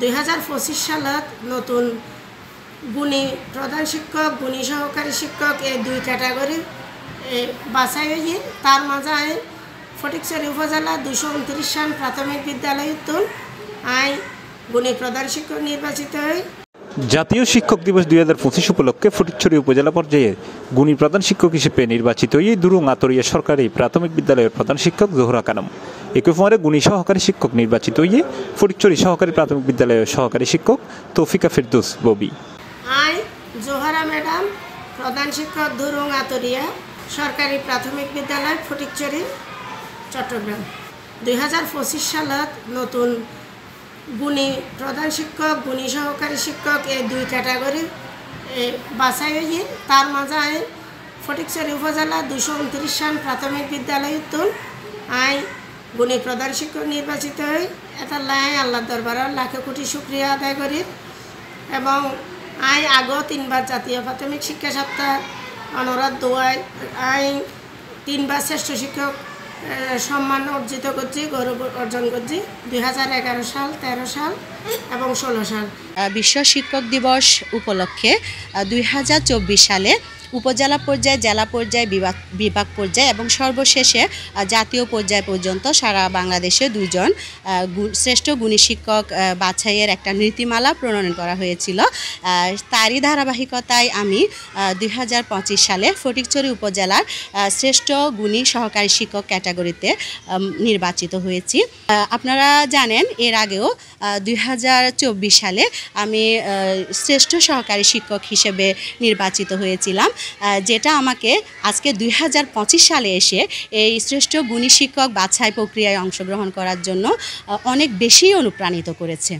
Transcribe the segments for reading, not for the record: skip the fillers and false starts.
2025 সালত নতুন গুণী প্রধান শিক্ষক গুণী সহকারী শিক্ষক এই দুই ক্যাটাগরি বাছাই হয়ে তার মাঝে ফটিকছড়ি উপজেলা 229 সাল প্রাথমিক বিদ্যালয় আই গুণী প্রধান শিক্ষক নির্বাচিত হয়। জাতীয় শিক্ষক দিবস 2025 উপলক্ষে ফটিকছড়ি উপজেলা পর্যায়ে গুণী প্রধান শিক্ষক হিসেবে নির্বাচিত হয়ে দুরুং আতরিয়া সরকারি প্রাথমিক বিদ্যালয়ের প্রধান শিক্ষক জোহরা খানম। একই সময়ে গুণী সহকারী শিক্ষক নির্বাচিত হয়ে ফটিকছড়ি সহকারী প্রাথমিক বিদ্যালয়ের সহকারী শিক্ষক তৌফিকা ফেরদৌস ববি। আই জোহরা ম্যাডাম প্রধান শিক্ষক দুরুং আতরিয়া সরকারি প্রাথমিক বিদ্যালয় ফটিকছড়ি চট্টগ্রাম। 2025 সালত নতুন গুণী প্রধান শিক্ষক গুণী সহকারী শিক্ষক এই দুই ক্যাটাগরি বাছাই হয়ে তার মাঝে ফটিকছড়ি উপজেলা 229 সাল প্রাথমিক বিদ্যালয় আই গুণী প্রধান শিক্ষক নির্বাচিত হই। এটা লাই আল্লাহ দরবারে লাখে কোটি শুক্রিয়া আদায় করি এবং আই আগেও 3বার জাতীয় প্রাথমিক শিক্ষা সপ্তাহ অনুরাধ দোয়াই আই 3বার শ্রেষ্ঠ শিক্ষক সম্মান অর্জিত করছি, গৌরব অর্জন করছি 2011 সাল 13 সাল এবং 16 সাল। বিশ্ব শিক্ষক দিবস উপলক্ষে 2024 সালে উপজেলা পর্যায়ে জেলা পর্যায়ে বিভাগ পর্যায়ে এবং সর্বশেষে জাতীয় পর্যায় পর্যন্ত সারা বাংলাদেশে 2 জন শ্রেষ্ঠ গুণী শিক্ষক বাছাইয়ের একটা নীতিমালা প্রণয়ন করা হয়েছিল। তারই ধারাবাহিকতায় আমি 2025 সালে ফটিকছড়ি উপজেলার শ্রেষ্ঠ গুণী সহকারী শিক্ষক ক্যাটাগরিতে নির্বাচিত হয়েছি। আপনারা জানেন এর আগেও 2024 সালে আমি শ্রেষ্ঠ সহকারী শিক্ষক হিসেবে নির্বাচিত হয়েছিলাম, যেটা আমাকে আজকে 2025 সালে এসে এই শ্রেষ্ঠ গুণী শিক্ষক বাছাই প্রক্রিয়ায় অংশগ্রহণ করার জন্য অনেক বেশি অনুপ্রাণিত করেছে।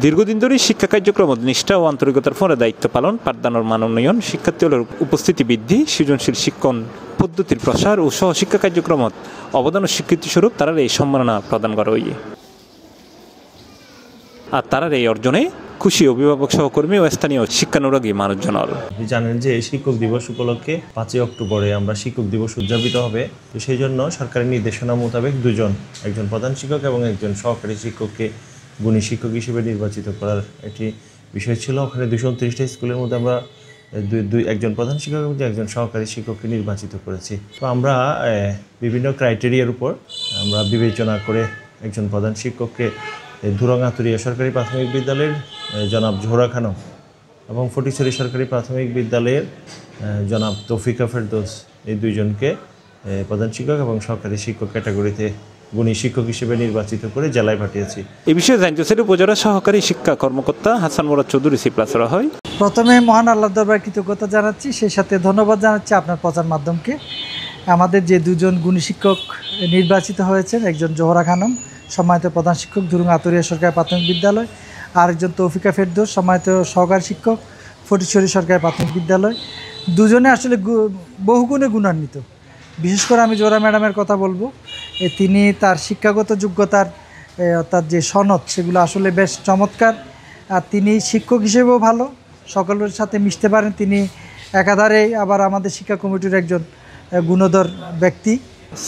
দীর্ঘদিন ধরে শিক্ষা কার্যক্রম নিষ্ঠা ও আন্তরিকতার ফলে দায়িত্ব পালন, পাঠদানের মান উন্নয়ন, শিক্ষার্থীদের উপস্থিতি বৃদ্ধি, সৃজনশীল শিক্ষণ পদ্ধতির প্রসার ও সহশিক্ষা কার্যক্রম অবদান ও স্বীকৃতিস্বরূপ তারা এই সম্মাননা প্রদান করা হইয়ে। আর তারার এই অর্জনে খুশি অভিভাবক সহকর্মী ও স্থানীয় শিক্ষানুরাগী মানুষজন। জানেন যে শিক্ষক দিবস উপলক্ষে 5 অক্টোবরে আমরা শিক্ষক দিবস উদযাপিত হবে, তো সেই জন্য সরকারের নির্দেশনা মোতাবেক 2 জন, একজন প্রধান শিক্ষক এবং একজন সহকারী শিক্ষককে গুণী শিক্ষক হিসেবে নির্বাচিত করার একটি বিষয় ছিল। ওখানে 229টা স্কুলের মধ্যে আমরা একজন প্রধান শিক্ষক এবং একজন সহকারী শিক্ষককে নির্বাচিত করেছি। তো আমরা বিভিন্ন ক্রাইটেরিয়ার উপর আমরা বিবেচনা করে একজন প্রধান শিক্ষককে দুরুং আতরিয়া সরকারি প্রাথমিক বিদ্যালয়ের জনাব জোহরা খানম এবং ফটিকছড়ি সরকারি প্রাথমিক বিদ্যালয়ের জনাব তৌফিকা ফেরদৌস, এই 2 জনকে প্রধান শিক্ষক এবং সহকারী শিক্ষক ক্যাটাগরিতে গুণী শিক্ষক হিসেবে নির্বাচিত করে জেলায় পাঠিয়েছি। এই বিষয়ে জানতে চাইলে উপজেলা সহকারী শিক্ষা কর্মকর্তা হাসান মুরাদ চৌধুরী সিপ্লাস হয়। প্রথমে মহান আল্লাহ দরবারে কৃতজ্ঞতা জানাচ্ছি, সেই সাথে ধন্যবাদ জানাচ্ছি আপনার প্রচার মাধ্যমকে। আমাদের যে 2 জন গুণী শিক্ষক নির্বাচিত হয়েছেন, একজন জোহরা খানম সম্মানিত প্রধান শিক্ষক দুরুং আতরিয়া সরকারি প্রাথমিক বিদ্যালয়, আরেকজন তৌফিকা ফেরদৌস সম্মানিত সহকারী শিক্ষক ফটিকছড়ি সরকারি প্রাথমিক বিদ্যালয়। 2 জনে আসলে বহুগুণে গুণান্বিত। বিশেষ করে আমি জোহরা ম্যাডামের কথা বলবো, তিনি তার শিক্ষাগত যোগ্যতার অর্থাৎ যে সনদ সেগুলো আসলে বেশ চমৎকার। আর তিনি শিক্ষক হিসেবেও ভালো, সকলের সাথে মিশতে পারেন। তিনি একাধারে আবার আমাদের শিক্ষা কমিটির একজন গুণধর ব্যক্তি।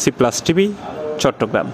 C Plus TV, Chittagong.